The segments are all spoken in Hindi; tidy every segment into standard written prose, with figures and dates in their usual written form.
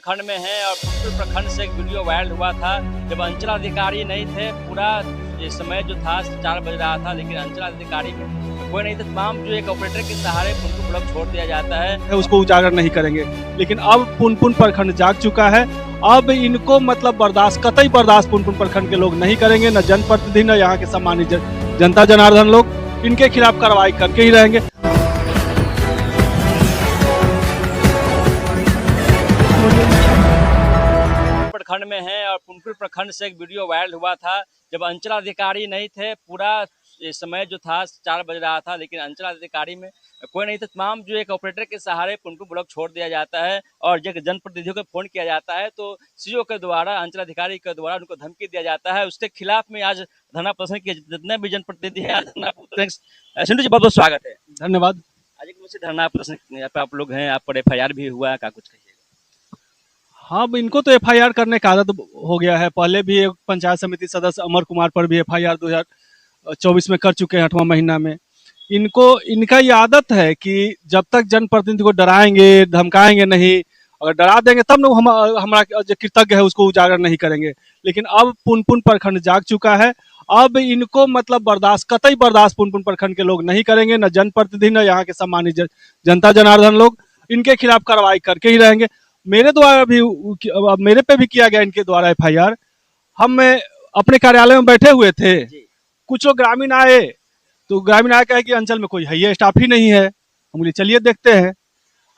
प्रखंड में है और फुलपुर प्रखंड से एक वीडियो वायरल हुआ था जब अंचल अधिकारी नहीं थे। पूरा ये समय जो था 4 बज रहा था, लेकिन अंचल अधिकारी कोई नहीं था। तमाम जो एक ऑपरेटर के सहारे पुनपुन ब्लॉक छोड़ दिया जाता है, उसको उजागर नहीं करेंगे। लेकिन अब पुनपुन प्रखंड जाग चुका है। अब इनको मतलब बर्दाश्त, कतई बर्दाश्त पुनपुन प्रखंड के लोग नहीं करेंगे। न जनप्रतिनिधि न यहाँ के सम्मानित जनता जनार्दन लोग इनके खिलाफ कार्रवाई करके ही रहेंगे। प्रखंड में है और पुनपुन प्रखंड से एक वीडियो वायरल हुआ था जब अंचल अधिकारी नहीं थे। पूरा ये समय जो था 4 बज रहा था, लेकिन अंचल अधिकारी में कोई नहीं था। तमाम जो एक ऑपरेटर के सहारे पुनपुन ब्लॉक छोड़ दिया जाता है और जब जनप्रतिनिधियों को फोन किया जाता है तो सीओ के द्वारा, अंचल अधिकारी के द्वारा उनको धमकी दिया जाता है। उसके खिलाफ में आज धरना प्रदर्शन किया। जितने भी जनप्रतिनिधि हैं सिंधु जी, बहुत बहुत स्वागत है। धन्यवाद। आज एक मुझसे धरना प्रदर्शन आप लोग हैं, आप पर FIR भी हुआ है, क्या कुछ कहिए? हाँ, इनको तो FIR करने का आदत हो गया है। पहले भी एक पंचायत समिति सदस्य अमर कुमार पर भी FIR 2024 में कर चुके हैं, 8वां महीना में। इनका ये आदत है कि जब तक जनप्रतिनिधि को डराएंगे धमकाएंगे नहीं, अगर डरा देंगे तब ना हमारा जो कृतज्ञ है उसको उजागर नहीं करेंगे। लेकिन अब पुनपुन प्रखंड जाग चुका है। अब इनको मतलब बर्दाश्त, कतई बर्दाश्त पुनपुन प्रखंड के लोग नहीं करेंगे। न जनप्रतिनिधि न यहाँ के सम्मानित जनता जनार्दन लोग इनके खिलाफ कार्रवाई करके ही रहेंगे। मेरे द्वारा भी, मेरे पे भी किया गया इनके द्वारा FIR। हम अपने कार्यालय में बैठे हुए थे, कुछ लोग ग्रामीण आए तो ग्रामीण आया कहे कि अंचल में कोई है स्टाफ ही नहीं है। हम बोले चलिए देखते हैं।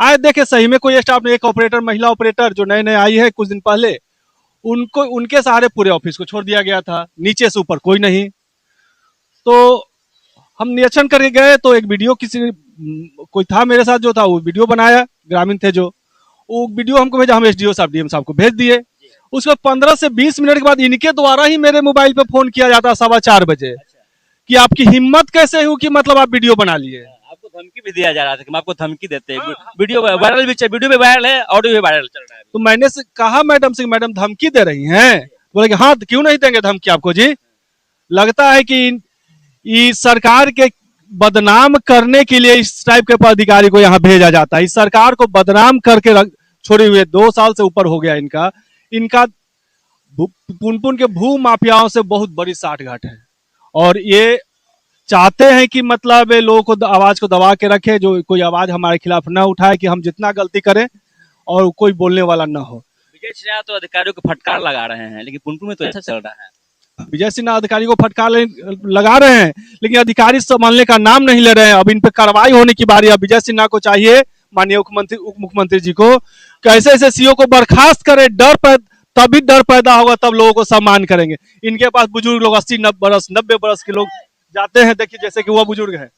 आए देखे सही में कोई स्टाफ नहीं। एक ऑपरेटर, महिला ऑपरेटर जो नए नए आई है कुछ दिन पहले, उनके सहारे पूरे ऑफिस को छोड़ दिया गया था। नीचे से ऊपर कोई नहीं। तो हम निरीक्षण करके गए तो एक वीडियो कोई था मेरे साथ जो था, वो वीडियो बनाया, ग्रामीण थे जो, वो वीडियो हमको भेजा। हम SDO साहब, DM साहब को भेज दिए। उसके 15 से 20 मिनट के बाद इनके द्वारा ही मेरे मोबाइल पे फोन किया जाता 4:15 बजे कि आपकी हिम्मत कैसे हुई कि मतलब आप वीडियो बना लिए। आपको धमकी भी दिया जा रहा था कि हम आपको धमकी देते हैं। वीडियो वायरल भी, वीडियो भी वायरल है, ऑडियो भी वायरल चल रहा है। तो मैंने कहा मैडम से, मैडम धमकी दे रही हैं? बोले कि हाँ, क्यों नहीं देंगे धमकी आपको जी। लगता है कि सरकार के बदनाम करने के लिए इस टाइप के अधिकारी को यहाँ भेजा जाता है। इस सरकार को बदनाम करके छोड़े हुए 2 साल से ऊपर हो गया इनका पुनपुन के भू माफियाओं से बहुत बड़ी साठगांठ है। और ये चाहते हैं कि मतलब लोगों को आवाज को दबा के रखे, जो कोई आवाज हमारे खिलाफ न उठाए, कि हम जितना गलती करें और कोई बोलने वाला न हो। विजय सिन्हा तो अधिकारियों को फटकार लगा रहे हैं, लेकिन पुनपुन में तो ऐसा चल रहा है। विजय सिन्हा अधिकारी को फटकार लगा रहे हैं, लेकिन अधिकारी संभालने का नाम नहीं ले रहे हैं। अब इन पे कार्रवाई होने की बारी। अब विजय सिन्हा को चाहिए, माननीय उप मुख्यमंत्री जी को, कि ऐसे CO को बर्खास्त करे। तभी डर पैदा होगा, तब लोगों को सम्मान करेंगे। इनके पास बुजुर्ग लोग 80 बरस 90 बरस के लोग जाते हैं। देखिए जैसे कि वह बुजुर्ग है,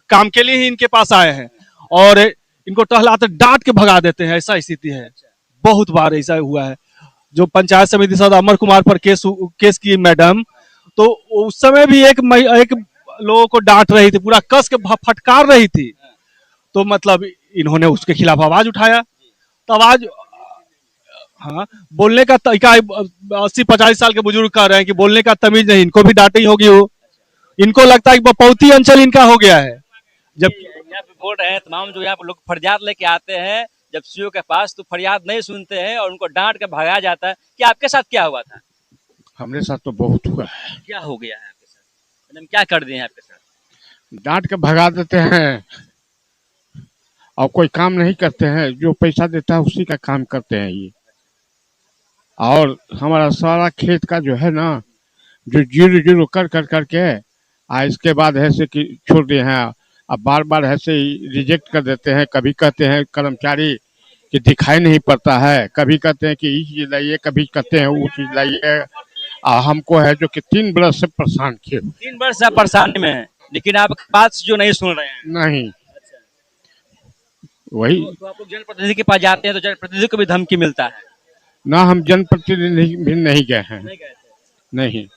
काम के लिए ही इनके पास आए हैं और इनको टहलाते डांट के भगा देते हैं। ऐसा स्थिति है, बहुत बार ऐसा हुआ है। जो पंचायत समिति सदस्य अमर कुमार पर केस की मैडम, तो उस समय भी एक लोगों को डांट रही थी, पूरा कस के फटकार रही थी। तो मतलब इन्होंने उसके खिलाफ आवाज उठाया। तो आवाज, हाँ, बोलने का तरीका 80-50 साल के बुजुर्ग कह रहे हैं कि बोलने का तमीज नहीं। इनको भी डांटी होगी वो। इनको लगता है कि बपौती अंचल इनका हो गया है। जब यहाँ पे बोल रहे हैं तमाम जो यहाँ पे लोग फरियाद लेके आते हैं जब CO के पास, तो फरियाद नहीं सुनते हैं और उनको डांट के भगाया जाता है। कि आपके साथ क्या हुआ था? हमारे साथ तो बहुत हुआ है। क्या हो गया है आपके साथ? मैडम क्या कर दिए हैं आपके साथ? डांट के भगा देते हैं और कोई काम नहीं करते हैं। जो पैसा देता है उसी का काम करते हैं ये। और हमारा सारा खेत का जो है ना, जो 0-0 करके इसके बाद ऐसे कि छोड़ दिए हैं। अब बार बार ऐसे रिजेक्ट कर देते हैं। कभी कहते हैं कर्मचारी कि दिखाई नहीं पड़ता है, कभी कहते हैं कि ये चीज लाइए, कभी कहते हैं वो चीज लाइए। हमको है जो कि 3 बरस से परेशान किए। 3 वर्ष से परेशानी में है, लेकिन आपके बात जो नहीं सुन रहे हैं। नहीं, वही तो आप लोग जनप्रतिनिधि के पास जाते हैं तो जनप्रतिनिधि को भी धमकी मिलता है ना। हम जनप्रतिनिधि भी नहीं गए हैं, नहीं।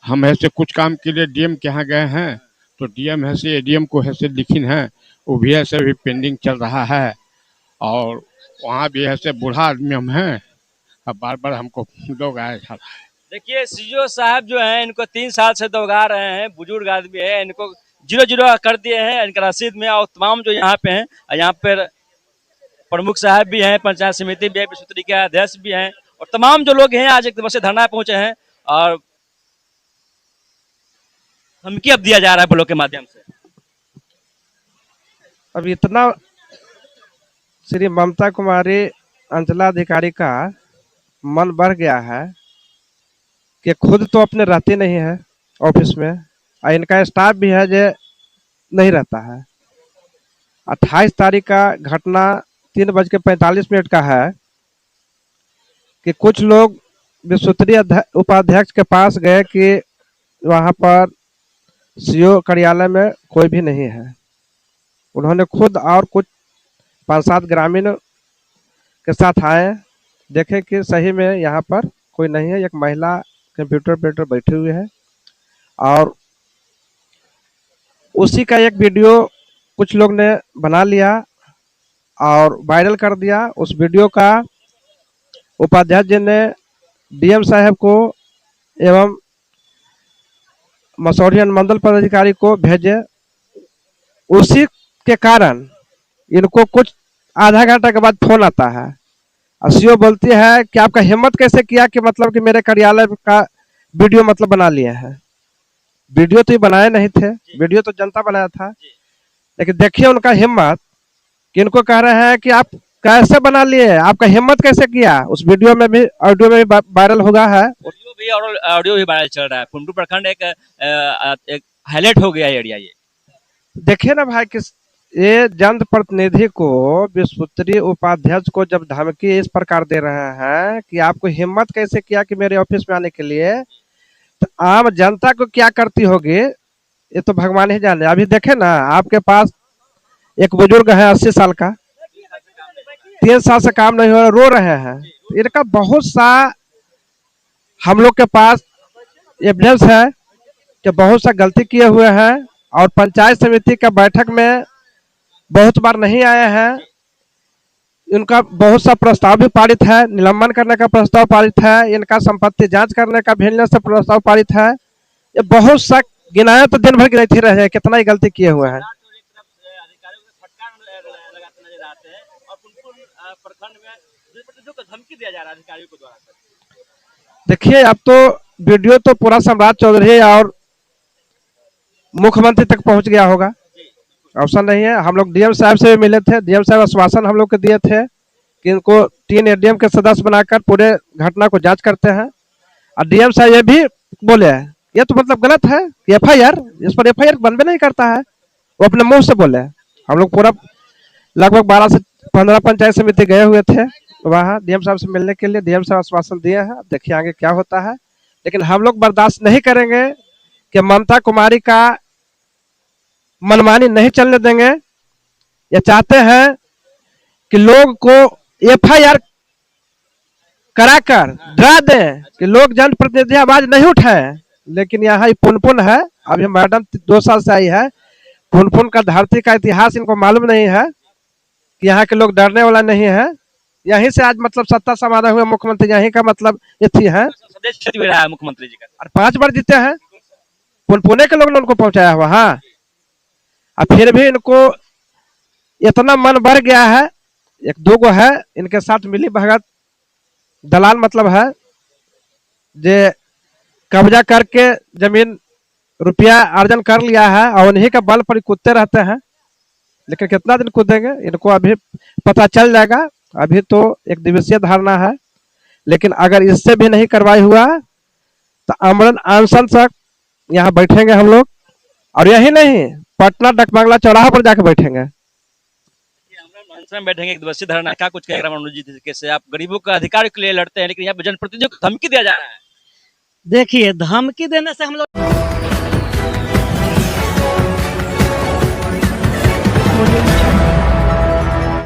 हम ऐसे कुछ काम के लिए DM के यहाँ गए हैं, तो DM ऐसे ADM को ऐसे लिखिन है, वो भी ऐसे भी पेंडिंग चल रहा है। और वहाँ भी ऐसे बूढ़ा आदमी हम हैं, अब बार बार हमको लोग आए जा रहा है। देखिए CO साहब जो हैं, इनको 3 साल से दौगा रहे हैं। बुजुर्ग आदमी है, इनको 0-0 कर दिए हैं इनका रसीद में। और तमाम जो यहाँ पे हैं, यहाँ पर प्रमुख साहब भी हैं, पंचायत समिति भी है, विश्वोत्तरी के अध्यक्ष भी हैं और तमाम जो लोग हैं आज एक दिवसीय धरना पहुंचे हैं और धमकी अब दिया जा रहा है ब्लॉक के माध्यम से। अब इतना श्री ममता कुमारी अंचलाधिकारी का मन बढ़ गया है कि खुद तो अपने रहते नहीं है ऑफिस में और इनका स्टाफ भी है जो नहीं रहता है। 28 तारीख का घटना 3:45 का है कि कुछ लोग विश्वोत्तरी उपाध्यक्ष के पास गए कि वहां पर सीओ कार्यालय में कोई भी नहीं है। उन्होंने खुद और कुछ 5-7 ग्रामीण के साथ आए, देखे कि सही में यहाँ पर कोई नहीं है। एक महिला कंप्यूटर ऑपरेटर बैठी हुई है और उसी का एक वीडियो कुछ लोग ने बना लिया और वायरल कर दिया। उस वीडियो का उपाध्यक्ष जी ने डीएम साहब को एवं मसौढ़ी अनुमंडल पदाधिकारी को भेजे। उसी के कारण इनको कुछ आधा घंटा के बाद फोन आता है और सीओ बोलती है कि आपका हिम्मत कैसे किया कि मतलब कि मेरे कार्यालय का वीडियो मतलब बना लिए हैं। वीडियो तो ये बनाए नहीं थे, वीडियो तो जनता बनाया था, लेकिन देखिए उनका हिम्मत कि इनको कह रहे हैं कि आप कैसे बना लिए, आपका हिम्मत कैसे किया। उस वीडियो में भी ऑडियो में भी वायरल हुआ है, वीडियो भी और ऑडियो भी वायरल चल रहा है। पुनपुर प्रखंड एक हाईलाइट हो गया एरिया। ये देखिए ना भाई कि ये जनप्रतिनिधि को विश्वोत्तरी उपाध्यक्ष को जब धमकी इस प्रकार दे रहे हैं कि आपको हिम्मत कैसे किया कि मेरे ऑफिस में आने के लिए, तो आम जनता को क्या करती होगी ये तो भगवान ही जाने। अभी देखे ना आपके पास एक बुजुर्ग है 80 साल का, 3 साल से काम नहीं हो रहा, रो रहे हैं। इनका बहुत सा हम लोग के पास एविडेंस है कि बहुत सा गलती किए हुए हैं और पंचायत समिति का बैठक में बहुत बार नहीं आए हैं। इनका बहुत सा प्रस्ताव भी पारित है, निलंबन करने का प्रस्ताव पारित है, इनका संपत्ति जांच करने का भेजने से प्रस्ताव पारित है। ये बहुत सा गिनाया तो दिन भर गिनती रहे कितना ही गलती किए हुए हैं। देखिए अब तो वीडियो तो पूरा सम्राट चौधरी और मुख्यमंत्री तक पहुंच गया होगा, ऑप्शन नहीं है। हम लोग डीएम साहब से भी मिले थे, डीएम साहब आश्वासन हम लोग को दिए थे कि इनको 3 एडीएम के सदस्य बनाकर पूरे घटना को जांच करते हैं। और डीएम साहब ये भी बोले ये तो मतलब गलत है कि एफआईआर, इस पर एफआईआर बनबे नहीं करता है, वो अपने मुंह से बोले। हम लोग पूरा लगभग 12 से 15 पंचायत समिति गए हुए थे वहाँ डीएम साहब से मिलने के लिए। डीएम साहब आश्वासन दिए हैं, देखिए आगे क्या होता है। लेकिन हम लोग बर्दाश्त नहीं करेंगे कि ममता कुमारी का मनमानी नहीं चलने देंगे। ये चाहते हैं कि लोग को एफआईआर कराकर डरा दें कि लोग जनप्रतिनिधि आवाज नहीं उठाए। लेकिन यहाँ पुनपुन है, अभी मैडम 2 साल से आई है, पुनपुन का धरती का इतिहास इनको मालूम नहीं है कि यहाँ के लोग डरने वाला नहीं है। यहीं से आज मतलब सत्ता संभाले हुए मुख्यमंत्री यहीं का मतलब ये थी है, मुख्यमंत्री जी का और 5 बार जीते हैं। पुनपुने के लोग ने उनको पहुंचाया हुआ। हाँ, और फिर भी इनको इतना मन बढ़ गया है। 1-2 गो है इनके साथ मिली भगत दलाल मतलब है, जे कब्जा करके जमीन रुपया अर्जन कर लिया है और उन्हीं का बल पर कूदते रहते हैं। लेकिन कितना दिन कूदेंगे इनको अभी पता चल जाएगा। अभी तो एक दिवसीय धारणा है, लेकिन अगर इससे भी नहीं कार्रवाई हुआ तो अमरण अनशन तक यहाँ बैठेंगे हम लोग। और यही नहीं, पटना डकबांगला चौराहा पर जाके बैठेंगे, बैठेंगे। एक दिवसीय धरना क्या कुछ कहेगा मनोज जी? कैसे आप गरीबों का अधिकार के लिए लड़ते हैं, लेकिन यहाँ जनप्रतिनिधियों को धमकी दिया जा रहा है। देखिए धमकी देने से हम लोग